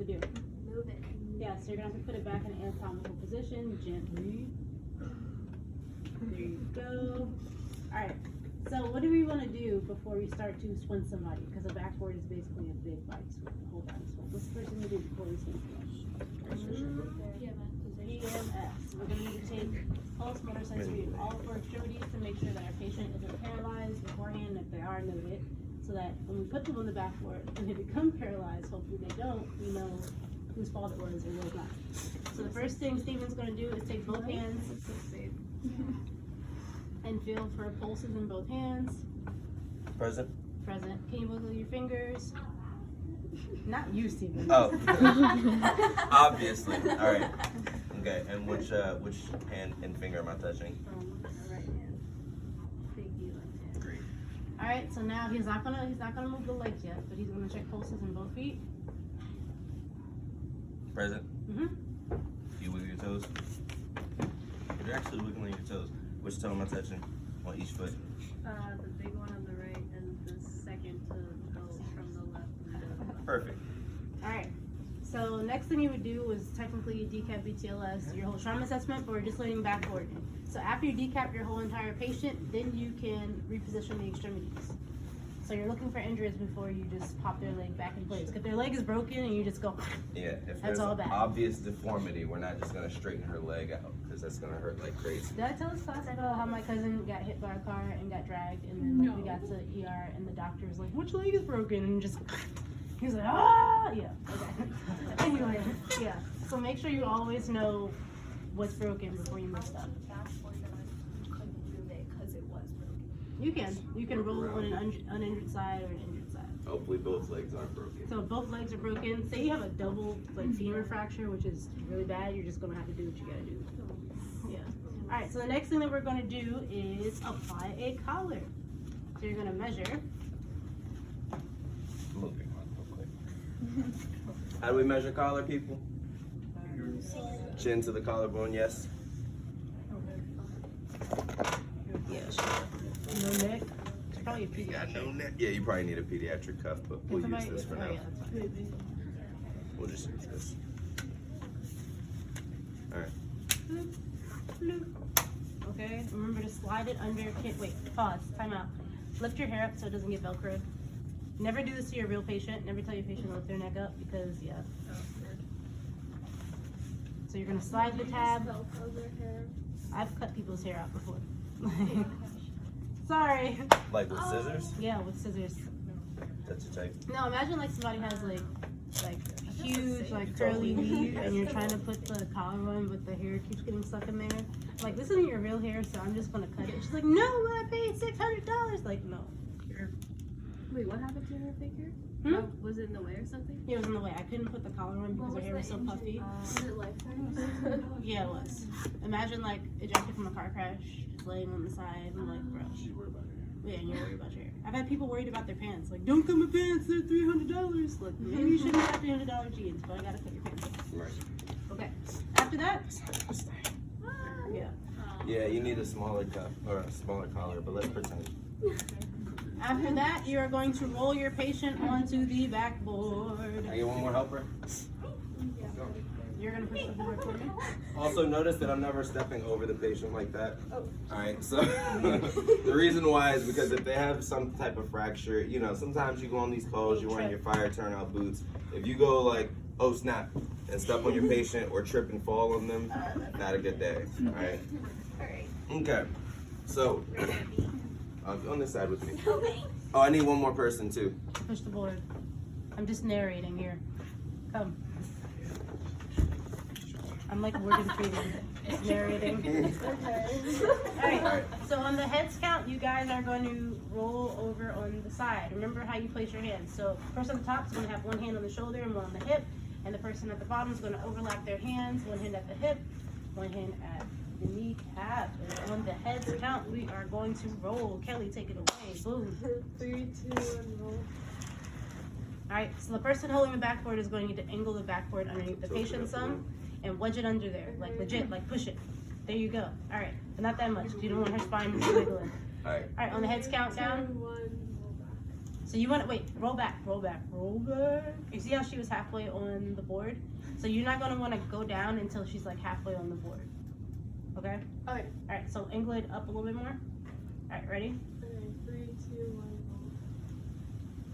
to do? Move it. Yeah, so you're gonna have to put it back in an anatomical position gently. There you go. Alright, so what do we want to do before we start to swing somebody? Because a backboard is basically a big body swing, a whole body swing. What's the first thing to do before we swing somebody? PMS. We're gonna need to take pulse, motor sensory, and all four extremities to make sure that our patient isn't paralyzed beforehand. If they are, note it, so that when we put them on the backboard and they become paralyzed, hopefully they don't, we know whose fault it was or was not. So the first thing Steven's gonna do is take both hands and feel for pulses in both hands. Present. Present. Can you wiggle your fingers? Not you, Steven. Oh. Obviously. All right. Okay. And which hand and finger am I touching? Right hand. Pinky left hand. Great. All right. So now he's not gonna move the legs yet, but he's gonna check pulses in both feet. Present. Mhm. You wiggle your toes. You're actually wiggling your toes. Which toe am I touching on each foot? The big one on the right and the second to go from the left. Perfect. All right. So next thing you would do was technically decap BTLS, your whole trauma assessment, but we're just learning backboard. So after you decap your whole entire patient, then you can reposition the extremities. So you're looking for injuries before you just pop their leg back in place. If their leg is broken and you just go, Yeah. If That's there's all an bad. obvious deformity, we're not just gonna straighten her leg out because that's gonna hurt like crazy. did I tell this class about how my cousin got hit by a car and got dragged, and then like, we got to ER and the doctor was like, which leg is broken? And just, he was like, ah, yeah, okay. Anyway, yeah. So make sure you always know what's broken before you move stuff. You can roll on an uninjured side or an injured side. Hopefully both legs aren't broken. So if both legs are broken, say you have a double like femur fracture, which is really bad, you're just gonna have to do what you gotta do. Yeah. All right. So the next thing that we're gonna do is apply a collar. So you're gonna measure. Moving on real quick. How do we measure collar, people? Chin to the collarbone, yes. Yeah. No neck. It's probably a pediatric. Yeah, you probably need a pediatric cuff, but we'll use this for now. Yeah, that's fine. We'll just use this. Alright. Bloop, bloop. Okay. Remember to slide it under. Wait. Pause. Time out. Lift your hair up so it doesn't get velcroed. Never do this to your real patient. Never tell your patient to lift their neck up because yeah. So you're gonna slide the tab. I've cut people's hair out before. Sorry. Like with scissors? Yeah, with scissors. That's a type. No, imagine like somebody has like huge like curly weave and you're trying to put the collar on, but the hair keeps getting stuck in there. Like, this isn't your real hair, so I'm just gonna cut it. She's like, no, but I paid $600. Like, no. Wait, what happened to her figure? Was it in the way or something? It was in the way. I couldn't put the collar on because her hair was so puffy. Was it lifetime? Yeah, it was. Imagine like ejected from a car crash, just laying on the side and like, bro. Yeah, and you're worried about your hair. I've had people worried about their pants. Like, don't cut my pants, they're $300. Like, maybe you shouldn't have $300 jeans, but I gotta cut your pants. Right. Okay. After that, yeah. Yeah, you need a smaller cuff or a smaller collar, but let's pretend. After that, you are going to roll your patient onto the backboard. I get one more helper. You're gonna push the board for me. Also, notice that I'm never stepping over the patient like that. Alright, so the reason why is because if they have some type of fracture, you know, sometimes you go on these calls, you're wearing your fire turnout boots. If you go like, oh snap, and step on your patient or trip and fall on them, not a good day. Alright? Okay, so on this side with me. Oh, I need one more person too. Push the board. I'm just narrating here. Come. I'm like Morgan Freeman, just narrating. Alright, so on the heads count, you guys are going to roll over on the side. Remember how you place your hands. So the person at the top is going to have one hand on the shoulder and one on the hip, and the person at the bottom is going to overlap their hands, one hand at the hip, one hand at the kneecap. And on the heads count, we are going to roll. Kelly, take it away. Boom. 3, 2, 1, roll. Alright, so the person holding the backboard is going to angle the backboard underneath the patient some and wedge it under there. Like legit, like push it. There you go. Alright, but not that much. You don't want her spine wiggling. Alright. Alright, on the heads count down. 1. So you want to wait, roll back. You see how she was halfway on the board? So you're not gonna want to go down until she's like halfway on the board. Okay? Okay. All right. So angle it up a little bit more. All right. Ready? Okay, 3, 2, 1.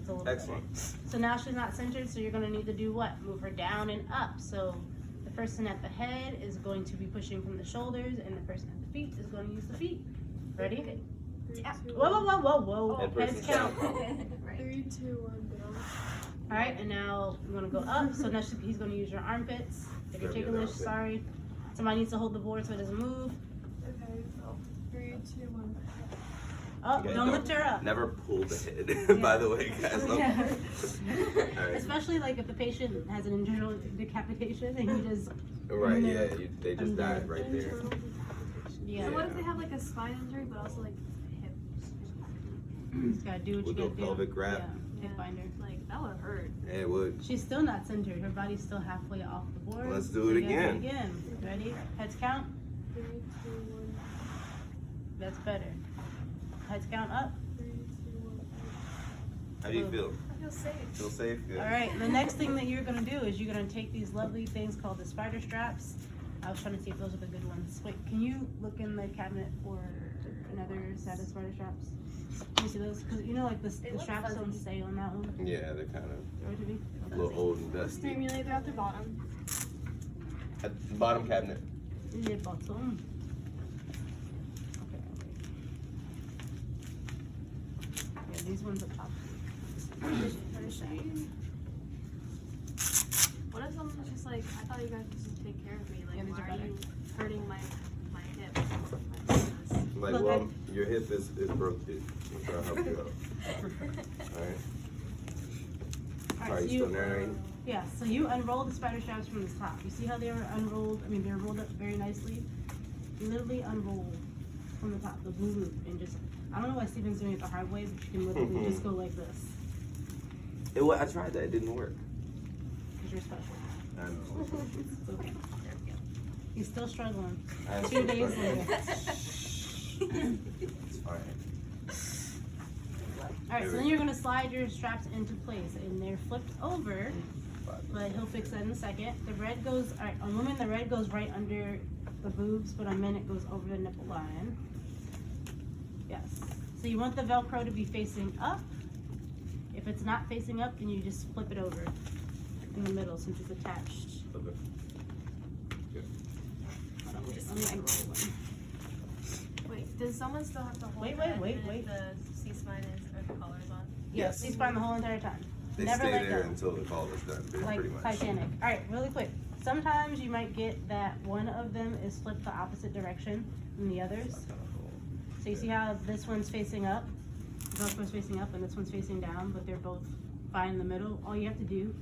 It's a little Excellent. better. So now she's not centered. So you're gonna need to do what? Move her down and up. So the person at the head is going to be pushing from the shoulders, and the person at the feet is going to use the feet. Ready? Okay. 3, Yeah. 2, Whoa. Head Heads versus count. Right. 3, 2, 1, down. All right, and now we're gonna go up. So now he's gonna use your armpits. If you're Grab your ticklish, armpit. sorry. Somebody needs to hold the board so it doesn't move. Okay. 3, 2, 1. Oh, Okay, don't lift her up. Never pull the head, by the way, guys. Yeah. Alright. Especially like if the patient has an internal decapitation and you just Right, yeah, they just died right there. Internal yeah, So what if they have like a spine injury, but also like hip? you just gotta do what We'll you do gotta a pelvic do. wrap. Yeah, hip binder. Like that would hurt. Yeah, it would. She's still not centered. Her body's still halfway off the board. Let's do it We gotta again. Do it again. Ready? Heads count. 3, 2, 1. That's better. Heads count up. 3, 2, 1. How do you feel? I feel safe. Feel safe? Good. All right, the next thing that you're gonna do is you're gonna take these lovely things called the spider straps. I was trying to see if those are the good ones. Wait, can you look in the cabinet for another set of spider straps? Can you see those? Because you know, like the look straps don't fuzzy. stay on that one. Yeah, they're kind Or to be? of a little old and dusty. Stimulator at the bottom. At the bottom cabinet. Yeah, bottom. Okay. Yeah, these ones are top. What if someone's just like, I thought you guys would just take care of me. Yeah, Like, these why are are better. you hurting my hip? My business? Like, Look, well, your hip is broken. I'm trying to help you out. Alright. All Are right, so you still narrating? yeah, so you unroll the spider straps from the top. You see how they were unrolled? I mean, they're rolled up very nicely. You literally unroll from the top, the blue loop, and just, I don't know why Steven's doing it the hard way, but you can literally just go like this, I tried that. It didn't work. because you're special. I know. It's okay. There we go. He's still struggling. I'm 2 still days struggling. later. It's fine. Alright, so then you're gonna slide your straps into place, and they're flipped over, but he'll fix that in a second. The red goes, alright, on women, the red goes right under the boobs, but on men, it goes over the nipple line. Yes. So you want the Velcro to be facing up. If it's not facing up, then you just flip it over in the middle since it's attached. Okay. Hold on, wait, let me unroll one. Wait, does someone still have to hold Wait, that wait, even wait. if the C-spine is or the collar's on? Yes, he's fine the whole entire time. They Never stay let there go. until the call is done, pretty Like much. Titanic. Alright, really quick. Sometimes you might get that one of them is flipped the opposite direction than the others. So you see how this one's facing up, this one's facing up, and this one's facing down, but they're both fine in the middle. All you have to do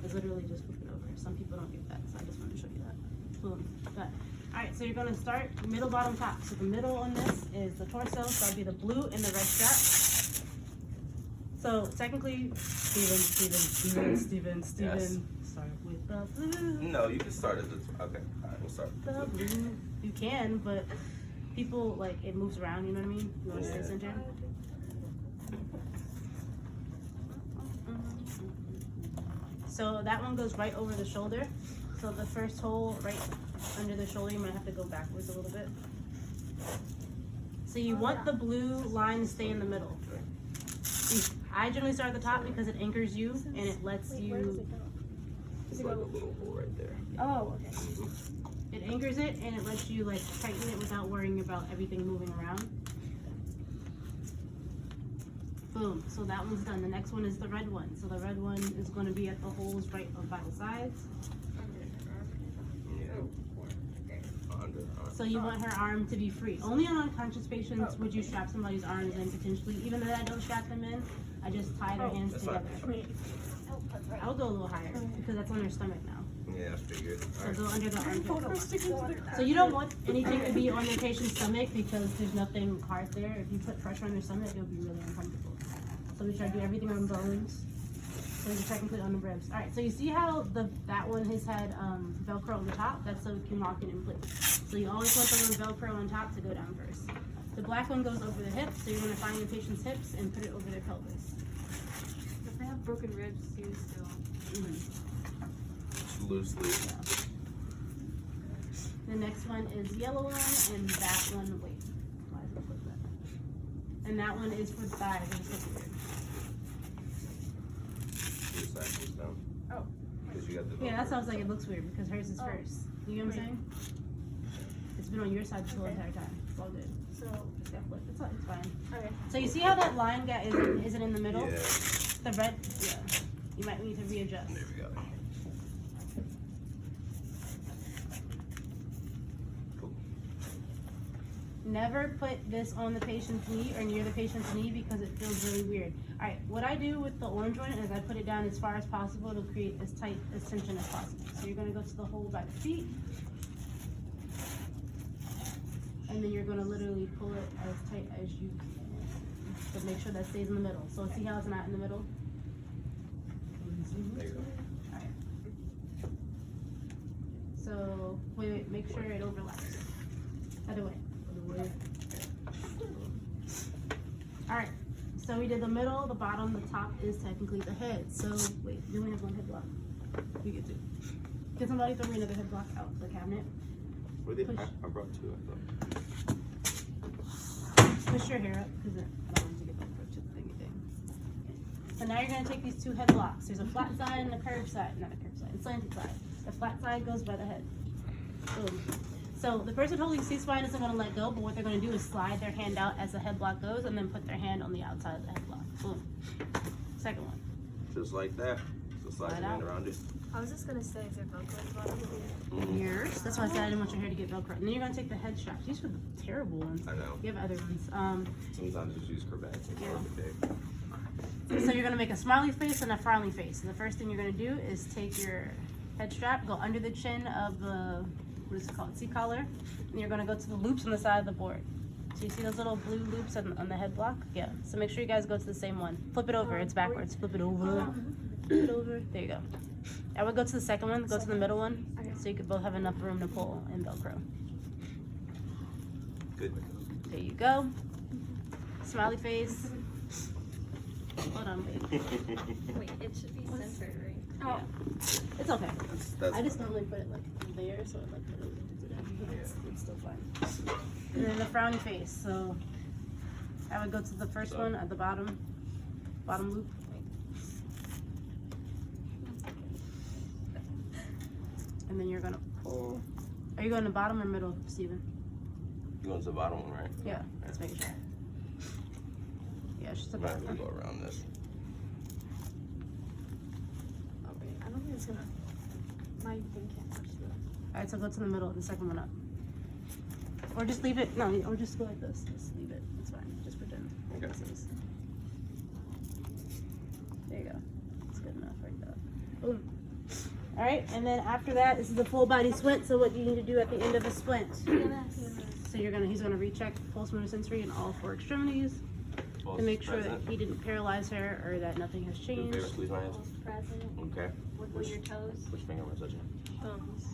is literally just flip it over. Some people don't get that, so I just wanted to show you that. Boom. Done. Alright, so you're gonna start middle, bottom, top. So the middle on this is the torso, so that'll be the blue and the red strap. So technically, Steven, Yes. start with the blue. No, you can start at the okay. Alright, we'll start. The blue. You can, but people, like, it moves around, you know what I mean? You want to stay Yeah. centered? So that one goes right over the shoulder. So the first hole right under the shoulder, you might have to go backwards a little bit. So you want the blue line to stay in the middle. I generally start at the top because it anchors you and it lets you, It's like a little hole right there. Oh, okay. it anchors it and it lets you like tighten it without worrying about everything moving around. Boom, so that one's done. The next one is the red one. So the red one is going to be at the holes right by the sides. Yeah. Underarm. So you want her arm to be free. Only on unconscious patients would you strap somebody's arms in potentially, even though I don't strap them in, I just tie their hands That's fine. together. I'll go a little higher because that's on her stomach now. Yeah, I figured. So Alright. go under the armpit. So you don't want anything to be on your patient's stomach because there's nothing hard there. If you put pressure on their stomach, it'll be really uncomfortable. So we try to do everything on bones. So you're technically on the ribs. Alright, so you see how that one has had Velcro on the top? That's so we can lock it in place. So you always want the one Velcro on top to go down first. The black one goes over the hips, so you're going to find your patient's hips and put it over their pelvis. have broken ribs too still. Mhm. Loosely. The next one is yellow one, and that one, wait, why is it like that? And that one is for thighs. It's so weird. This side goes down. Oh. Because you got the. Yeah, that sounds like it looks weird because hers is first. You know what I'm saying? It's been on your side this whole entire time. It's all good. So, Just gotta flip. It's fine. okay. So you see how that line got isn't in the middle? Yeah. The red, yeah. You might need to readjust. There we go. Never put this on the patient's knee or near the patient's knee because it feels really weird. All right, what I do with the orange one is I put it down as far as possible to create as tight as tension as possible. So you're gonna go to the hole by the feet. And then you're gonna literally pull it as tight as you can. To make sure that stays in the middle. So see how it's not in the middle? There you go. Alright. So, wait, make sure it overlaps. Other way. Alright, so we did the middle, the bottom, the top is technically the head. So, wait, you only have one head block. You get two. Can somebody throw me another head block out the cabinet? Where they? Push. I brought two. I thought. Push your hair up, because I don't want to get back to the thingy thing. So now you're going to take these two head blocks. There's a flat side and a curved side. Not a curved side, a slanted side. The flat side goes by the head. Boom. So the person holding C-spine isn't going to let go, but what they're going to do is slide their hand out as the head block goes and then put their hand on the outside of the head block. Boom. Second one. Just like that. So slide Slide your hand out. around it. I was just gonna say, is there Velcro on it? Yours. That's why I said I didn't want your hair to get Velcro. And then you're going to take the head straps. These are the terrible ones. I know. You have other ones. Sometimes just use cravats and Yeah. call it a day. So you're gonna make a smiley face and a frowny face. And the first thing you're gonna do is take your head strap, go under the chin of the, what is it called, C-collar, and you're gonna go to the loops on the side of the board. So you see those little blue loops on the head block? Yeah. So make sure you guys go to the same one. Flip it over, it's backwards. Flip it over. Flip it over. There you go. I would go to the second one, go to the middle one, so you could both have enough room to pull and Velcro. Good. There you go. Smiley face. Hold on, wait. Wait, it should be centered, right? Oh, it's okay. That's I just normally put it like there, so it like it's still fine. And then the frowny face. So I would go to the first one at the bottom loop. And then you're gonna pull. Are you going to bottom or middle, Steven? You going to the bottom one, right? Yeah, let's make sure. Yeah, it's just the I'm not bottom gonna one. go around this. Okay, I don't think it's gonna. My thing can't touch the. Alright, so go to the middle, the second one up. Or just leave it, no, or just go like this. Just leave it. It's fine. Just pretend. Okay. This is- There you go. It's good enough like that. Boom. Alright, and then after that, this is a full body splint. So what do you need to do at the end of the splint? So he's gonna recheck pulse motor sensory in all four extremities to make sure that he didn't paralyze her or that nothing has Your favorite changed. squeeze my hands. Pulse present. Okay. Wiggle your toes. Which finger am I touching? Thumbs.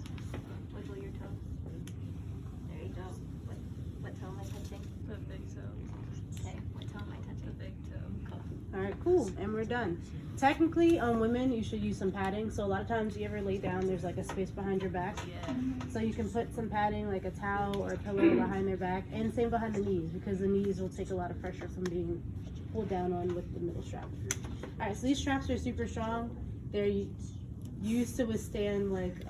Wiggle your toes. There you go. What toe am I touching? The big toe. Okay, what toe am I touching? The big toe. Alright, cool, and we're done. Technically, on women, you should use some padding. So a lot of times you ever lay down, there's like a space behind your back. Yeah. So you can put some padding, like a towel or a pillow behind their back, and same behind the knees, because the knees will take a lot of pressure from being pulled down on with the middle strap. Alright, so these straps are super strong. They're used to withstand like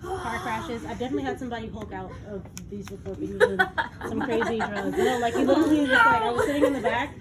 car crashes. I've definitely had somebody hulk out of these before, but using some crazy drugs. You know, like you literally just like, I was sitting in the back,